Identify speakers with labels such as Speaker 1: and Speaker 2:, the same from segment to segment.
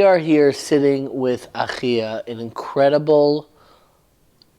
Speaker 1: are here sitting with Achiya, an incredible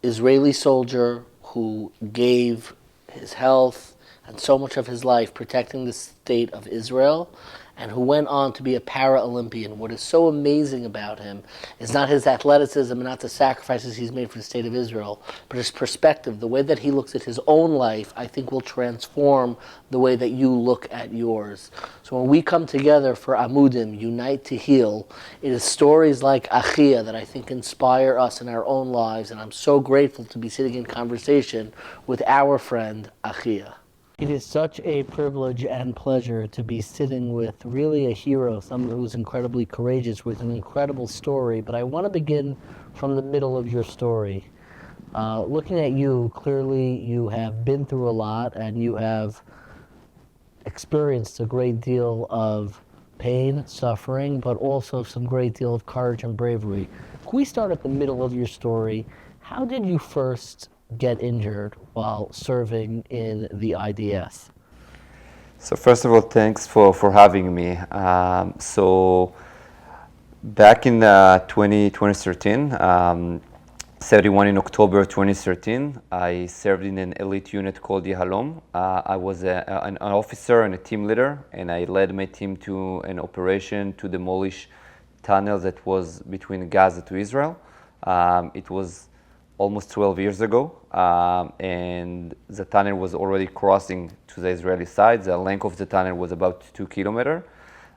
Speaker 1: Israeli soldier who gave his health and so much of his life protecting the state of Israel, and who went on to be a Paralympian. What is so amazing about him is not his athleticism and not the sacrifices he's made for the state of Israel, but his perspective. The way that he looks at his own life, I think, will transform the way that you look at yours. So when we come together for Amudim, Unite to Heal, it is stories like Achiya that I think inspire us in our own lives, and I'm so grateful to be sitting in conversation with our friend Achiya. It is such a privilege and pleasure to be sitting with really a hero, someone who's incredibly courageous with an incredible story. But I want to begin from the middle of your story. Looking at you, clearly you have been through a lot and you have experienced a great deal of pain, suffering, but also some great deal of courage and bravery. Can we start at the middle of your story? How did you first get injured while serving in the IDF?
Speaker 2: So first of all, thanks for having me. So back in 2013, 31 in October 2013, I served in an elite unit called Yahalom. I was an officer and a team leader, and I led my team to an operation to demolish tunnel that was between Gaza to Israel. It was almost 12 years ago, and the tunnel was already crossing to the Israeli side. The length of the tunnel was about 2 kilometers,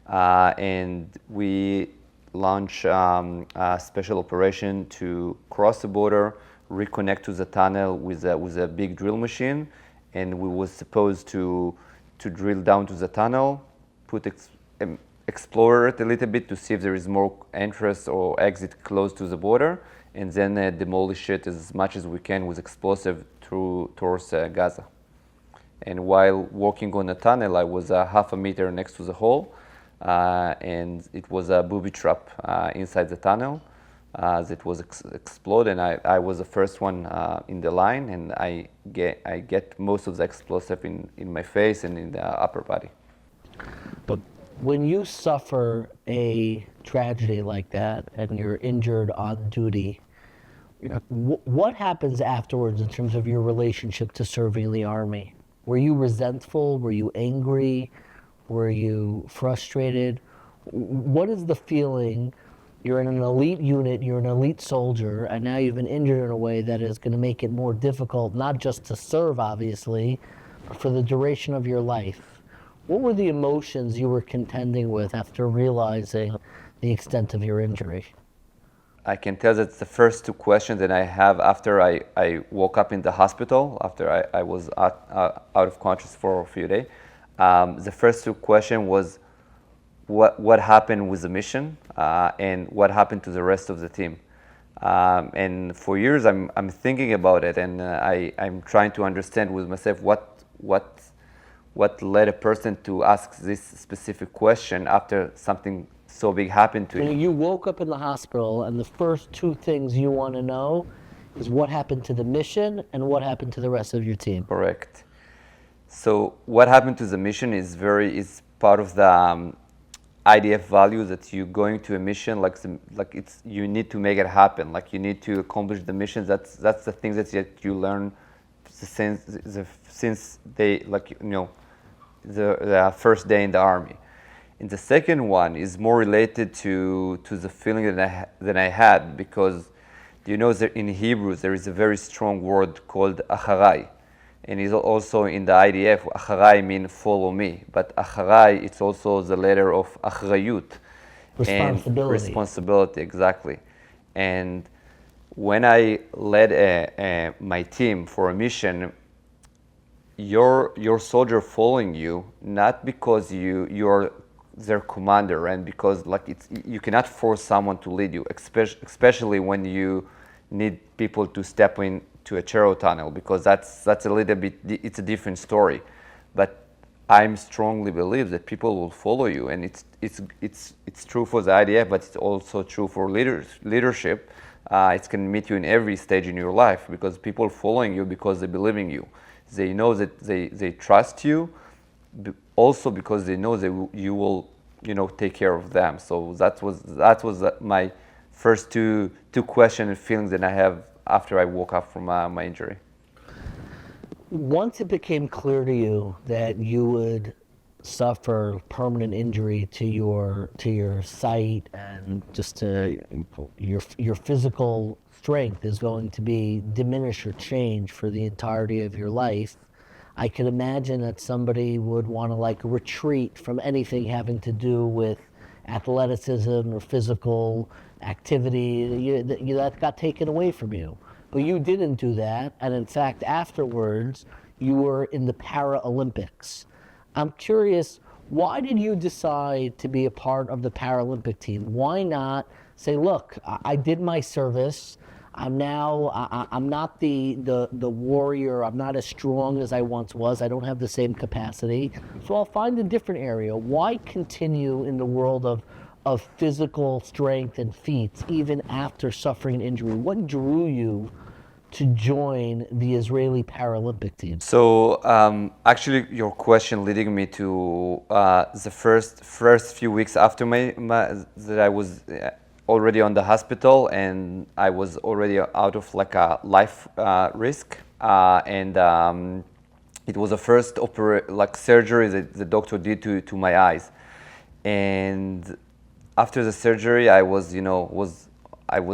Speaker 2: and we launched a special operation to cross the border, reconnect to the tunnel with a big drill machine, and we was supposed to drill down to the tunnel, explore it a little bit to see if there is more entrance or exit close to the border, and then demolish it as much as we can with explosive towards Gaza. And while walking on the tunnel, I was half a meter next to the hole, and it was a booby trap inside the tunnel that was exploded. And I was the first one in the line, and I get most of the explosive in my face and in the upper body.
Speaker 1: But when you suffer a tragedy like that and you're injured on duty, what happens afterwards in terms of your relationship to serving in the Army? Were you resentful? Were you angry? Were you frustrated? What is the feeling? You're in an elite unit, you're an elite soldier, and now you've been injured in a way that is going to make it more difficult, not just to serve, obviously, but for the duration of your life. What were the emotions you were contending with after realizing the extent of your injury?
Speaker 2: I can tell that the first two questions that I have after I woke up in the hospital, after I was out of conscious for a few days. The first two questions was what happened with the mission and what happened to the rest of the team. And for years I'm thinking about it, and I'm trying to understand with myself what led a person to ask this specific question after something so big happened to you.
Speaker 1: You woke up in the hospital, and the first two things you want to know is what happened to the mission and what happened to the rest of your team.
Speaker 2: Correct. So what happened to the mission is part of the IDF value that you're going to a mission you need to make it happen. Like you need to accomplish the mission. That's the thing that you learn since the first day in the army. And the second one is more related to the feeling that I had, because that in Hebrew there is a very strong word called acharai, and it's also in the IDF. Acharai means follow me, but acharai, it's also the letter of achrayut, responsibility, exactly. And when I led my team for a mission, your soldier following you, not because you're their commander, and because you cannot force someone to lead you, especially when you need people to step into a chariot tunnel, because that's a little bit, it's a different story. But I strongly believe that people will follow you, and it's true for the IDF, but it's also true for leadership. It's going to meet you in every stage in your life, because people following you because they believe in you. They know that they trust you, also because they know that you will take care of them. So that was my first two questions and feelings that I have after I woke up from my injury.
Speaker 1: Once it became clear to you that you would suffer permanent injury to your sight and just to your physical strength is going to be diminished or changed for the entirety of your life, I could imagine that somebody would want to like retreat from anything having to do with athleticism or physical activity. That got taken away from you. But you didn't do that, and in fact, afterwards, you were in the Paralympics. I'm curious, why did you decide to be a part of the Paralympic team? Why not say, look, I did my service. I'm not the warrior. I'm not as strong as I once was. I don't have the same capacity. So I'll find a different area. Why continue in the world of physical strength and feats even after suffering an injury? What drew you to join the Israeli Paralympic team?
Speaker 2: So actually, your question leading me to the first few weeks after that I was already on the hospital and I was already out of like a life risk, and it was the first surgery that the doctor did to my eyes, and after the surgery I was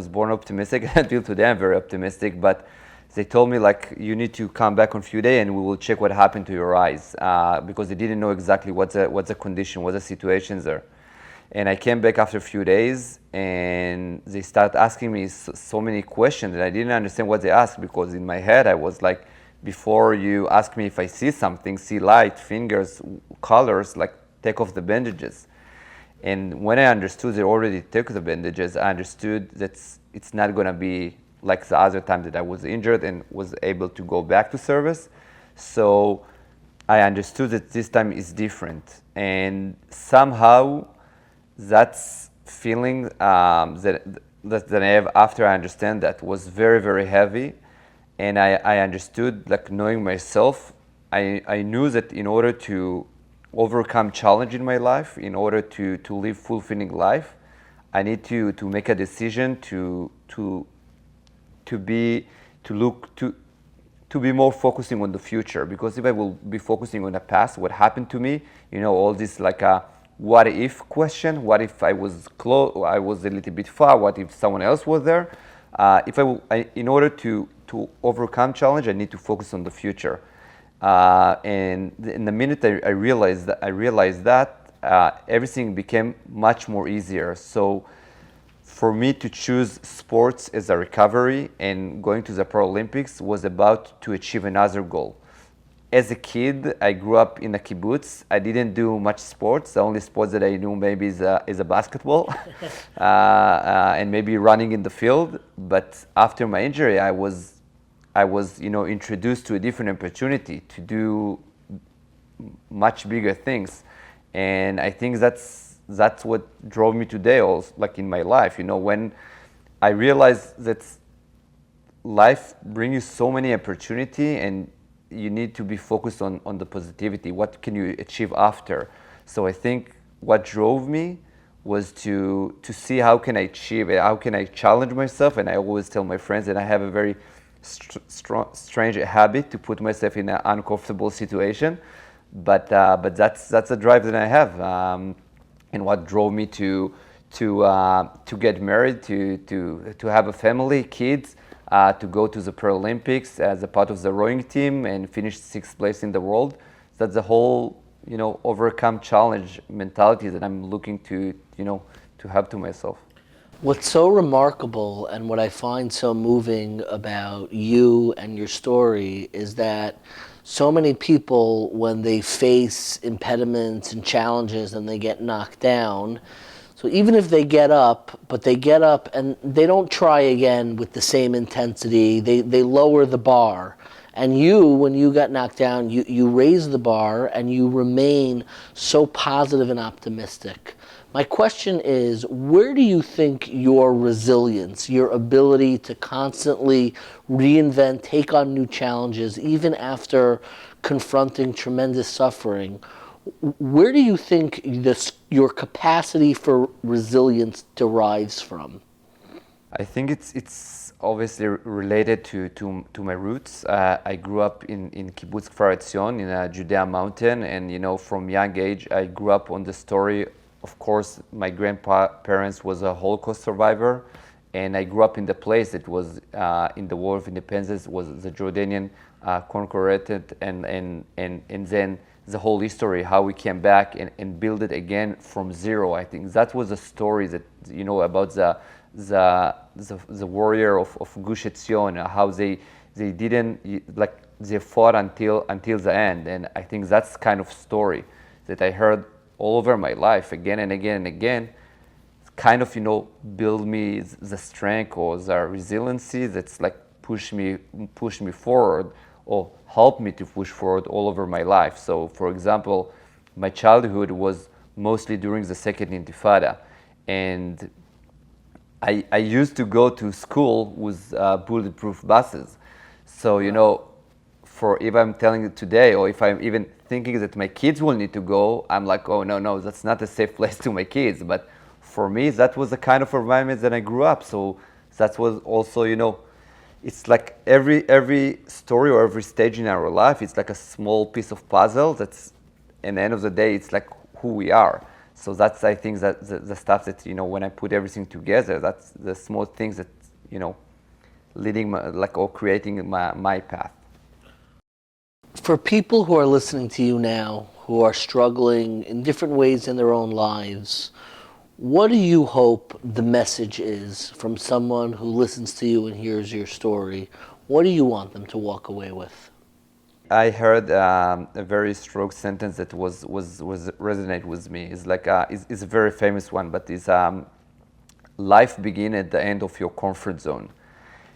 Speaker 2: born optimistic. Until today I'm very optimistic, but they told me like you need to come back on a few days and we will check what happened to your eyes, because they didn't know exactly what's the condition, what the situations there. And I came back after a few days and they started asking me so many questions and I didn't understand what they asked, because in my head I was like, before you ask me if I see something, see light, fingers, colors, like take off the bandages. And when I understood they already took the bandages, I understood that it's not going to be like the other time that I was injured and was able to go back to service. So I understood that this time is different. And somehow that's feeling that I have after I understand that was very, very heavy. And I understood, like knowing myself, I knew that in order to overcome challenge in my life, in order to live fulfilling life, I need to make a decision to be more focusing on the future. Because if I will be focusing on the past, what happened to me, all this like a what if question, what if I was I was a little bit far, what if someone else was there? In order to overcome challenge, I need to focus on the future. And in the minute I realized that, everything became much more easier. So for me to choose sports as a recovery and going to the Paralympics was about to achieve another goal. As a kid, I grew up in a kibbutz. I didn't do much sports. The only sports that I knew maybe is a basketball and maybe running in the field. But after my injury, I was introduced to a different opportunity to do much bigger things. And I think that's what drove me today, also, like in my life. When I realized that life brings you so many opportunity and you need to be focused on the positivity. What can you achieve after? So I think what drove me was to see how can I achieve it, how can I challenge myself. And I always tell my friends that I have a very strange habit to put myself in an uncomfortable situation, but that's a drive that I have, and what drove me to get married, to have a family, kids, to go to the Paralympics as a part of the rowing team and finish 6th place in the world. That's the whole overcome challenge mentality that I'm looking to have to myself.
Speaker 1: What's so remarkable and what I find so moving about you and your story is that so many people, when they face impediments and challenges and they get knocked down, so even if they get up, but they get up and they don't try again with the same intensity, they lower the bar. And you, when you got knocked down, you raise the bar and you remain so positive and optimistic. My question is, where do you think your resilience, your ability to constantly reinvent, take on new challenges, even after confronting tremendous suffering, Where do you think your capacity for resilience derives from?
Speaker 2: I think it's obviously related to my roots. I grew up in Kibbutz Kfar Etzion in a Judea mountain, and from young age I grew up on the story. Of course, my grandparents was a Holocaust survivor, and I grew up in the place that was in the War of Independence was the Jordanian conquered, and then the whole history, how we came back and build it again from zero. I think that was a story that about the warrior of Gush Etzion, how they didn't like they fought until the end, and I think that's kind of story that I heard all over my life again and again and again. Kind of build me the strength or the resiliency that's like push me forward or help me to push forward all over my life. So for example, my childhood was mostly during the second intifada, and I used to go to school with bulletproof buses. So for if I'm telling it today, or if I'm even thinking that my kids will need to go, I'm like, oh no, that's not a safe place to my kids. But for me, that was the kind of environment that I grew up. So that was also, it's like every story or every stage in our life, it's like a small piece of puzzle that's, at the end of the day, it's like who we are. So that's, I think, that the stuff that, when I put everything together, that's the small things that, leading or creating my path.
Speaker 1: For people who are listening to you now, who are struggling in different ways in their own lives, what do you hope the message is from someone who listens to you and hears your story? What do you want them to walk away with?
Speaker 2: I heard a very strong sentence that was resonate with me. It's like it's a very famous one, but it's life begins at the end of your comfort zone.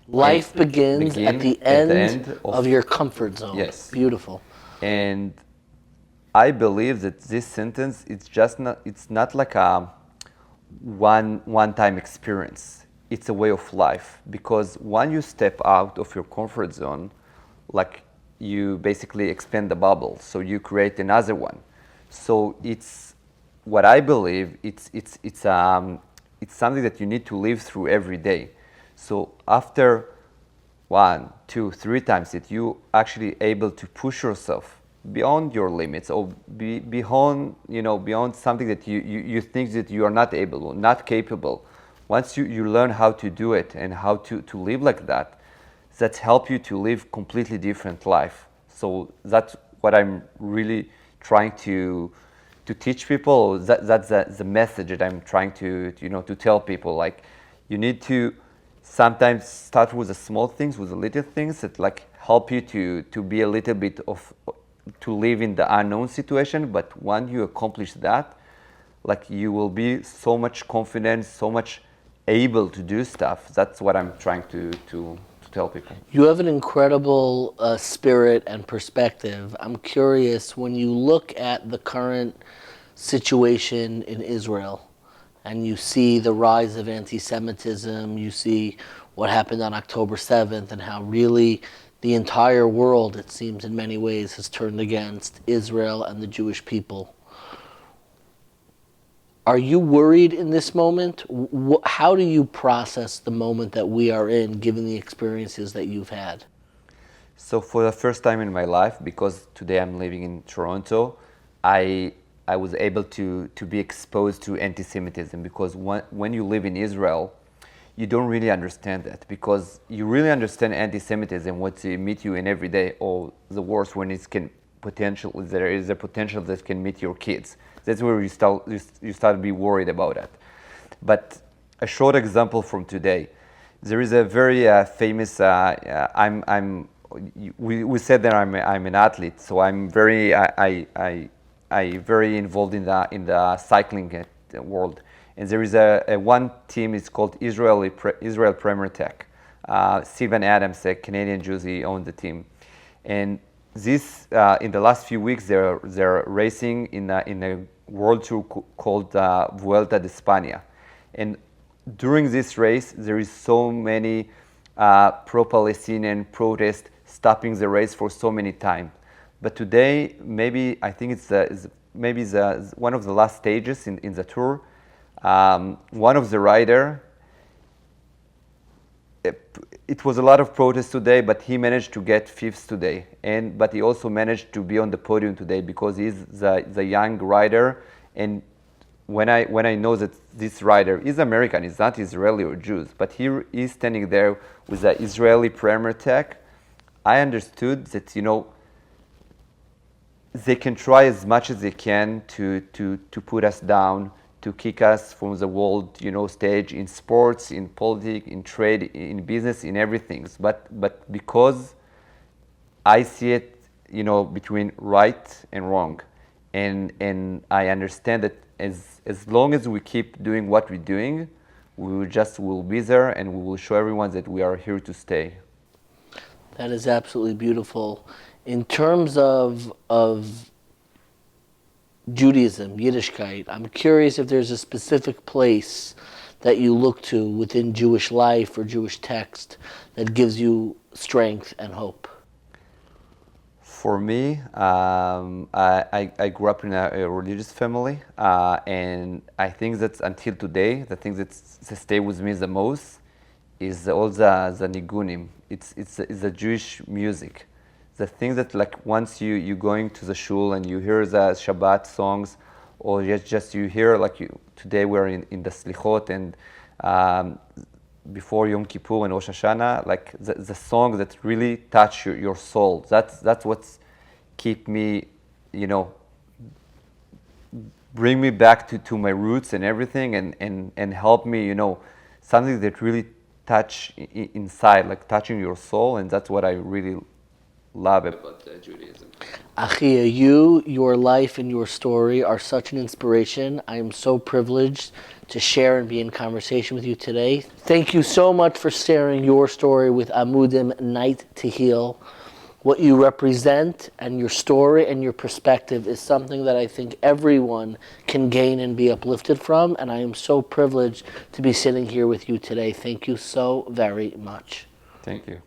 Speaker 1: Life begins at the end of your comfort zone.
Speaker 2: Yes.
Speaker 1: Beautiful.
Speaker 2: And I believe that this sentence, it's not like a one-time experience. It's a way of life, because when you step out of your comfort zone, like you basically expand the bubble, so you create another one. So it's what I believe. It's something that you need to live through every day. So after 1, 2, 3 times that you actually able to push yourself beyond your limits, or beyond something that you think that you are not able or not capable. Once you learn how to do it and how to live like that help you to live completely different life. So that's what I'm really trying to teach people. That's the message that I'm trying to tell people. Like, you need to sometimes start with the small things, with the little things that like help you to be a little bit to live in the unknown situation. But when you accomplish that, like, you will be so much confident, so much able to do stuff. That's what I'm trying to tell people.
Speaker 1: You have an incredible spirit and perspective. I'm curious, when you look at the current situation in Israel and you see the rise of anti-Semitism, you see what happened on October 7th and how really the entire world, it seems in many ways, has turned against Israel and the Jewish people. Are you worried in this moment? How do you process the moment that we are in, given the experiences that you've had?
Speaker 2: So for the first time in my life, because today I'm living in Toronto, I was able to be exposed to anti-Semitism, because when you live in Israel, you don't really understand that, because you really understand anti-Semitism, what they meet you in every day, or the worst, when there is a potential that can meet your kids. That's where you start to be worried about it. But a short example from today, there is a very famous. We said that I'm an athlete, so I'm very very involved in the cycling world. And there is a one team. It's called Israel Premier Tech. Sylvan Adams, a Canadian Jew, he owned the team, and this in the last few weeks they're racing in a world tour called Vuelta de España, and during this race there is so many pro-Palestinian protests stopping the race for so many times. But today, maybe I think it's the maybe one of the last stages in the tour. One of the rider, it was a lot of protest today, but he managed to get fifth today, but he also managed to be on the podium today because he's the young rider. And when I know that this rider is American, he's not Israeli or Jews, but he's standing there with the Israeli premier tag, I understood that, you know, they can try as much as they can to put us down, to kick us from the world, you know, stage in sports, in politics, in trade, in business, in everything. But because I see it, you know, between right and wrong, and I understand that as long as we keep doing what we're doing, will be there, and we will show everyone that we are here to stay.
Speaker 1: That is absolutely beautiful. In terms of Judaism, Yiddishkeit, I'm curious if there's a specific place that you look to within Jewish life or Jewish text that gives you strength and hope.
Speaker 2: For me, I grew up in a religious family, and I think that until today, the thing that stay with me the most is all the nigunim. It's the Jewish music. The thing that, like, once you going to the shul and you hear the Shabbat songs, or just you hear, like, today we're in the Slichot, and before Yom Kippur and Rosh Hashanah, like the song that really touch your soul. That's what's keep me, you know, bring me back to my roots and everything, and help me, you know, something that really touch inside, like touching your soul, and that's what I really love about Judaism.
Speaker 1: Achiya, your life and your story are such an inspiration. I am so privileged to share and be in conversation with you today. Thank you so much for sharing your story with Amudim Night to Heal. What you represent and your story and your perspective is something that I think everyone can gain and be uplifted from, and I am so privileged to be sitting here with you today. Thank you so very much.
Speaker 2: Thank you.